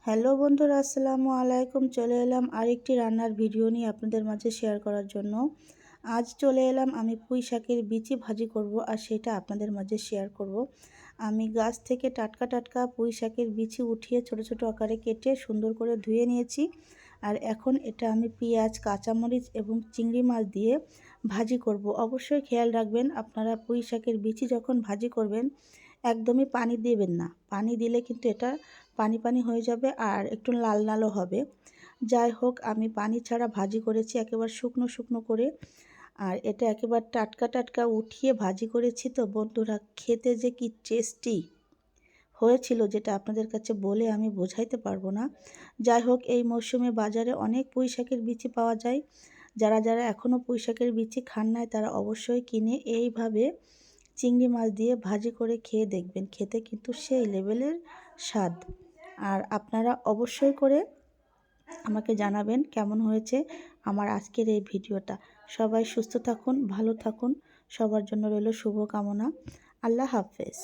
Hello বন্ধুরা, আসসালামু আলাইকুম। চলে এলাম আরেকটি রান্নার ভিডিও নিয়ে আপনাদের মাঝে শেয়ার করার জন্য। আজ চলে এলাম আমি পুঁই শাকের বিচি ভাজি করব, আর সেটা আপনাদের মাঝে শেয়ার করব। আমি গাছ থেকে টাটকা টাটকা পুঁই শাকের বিচি উঠিয়ে ছোট ছোট আকারে কেটে সুন্দর করে ধুয়ে নিয়েছি। আর এখন এটা আমি পেঁয়াজ, কাঁচামরিচ এবং চিংড়ি মাছ দিয়ে ভাজি করব। অবশ্যই খেয়াল রাখবেন, আপনারা পুঁই শাকের বিচি যখন ভাজি করবেন একদমই পানি দেবেন না। পানি দিলে কিন্তু এটা পানি পানি হয়ে যাবে আর একটু লাল লালও হবে। যাই হোক, আমি পানি ছাড়া ভাজি করেছি একেবারে শুকনো শুকনো করে। আর এটা একেবারে টাটকা টাটকা উঠিয়ে ভাজি করেছি। তো বন্ধুরা, খেতে যে কি টেস্টি হয়েছিল, যেটা আপনাদের কাছে বলে আমি বোঝাইতে পারবো না। যাই হোক, এই মরশুমে বাজারে অনেক পুঁই শাকের বিচি পাওয়া যায়। যারা যারা এখনও পুঁই শাকের বিচি খান নাই তারা অবশ্যই কিনে এইভাবে চিংড়ি মাছ দিয়ে ভাজি করে খেয়ে দেখবেন, খেতে কিন্তু সেই লেভেলের স্বাদ। আর আপনারা অবশ্যই করে আমাকে জানাবেন কেমন হয়েছে আমার আজকের এই ভিডিওটা। সবাই সুস্থ থাকুন, ভালো থাকুন, সবার জন্য রইল শুভকামনা। আল্লাহ হাফেজ।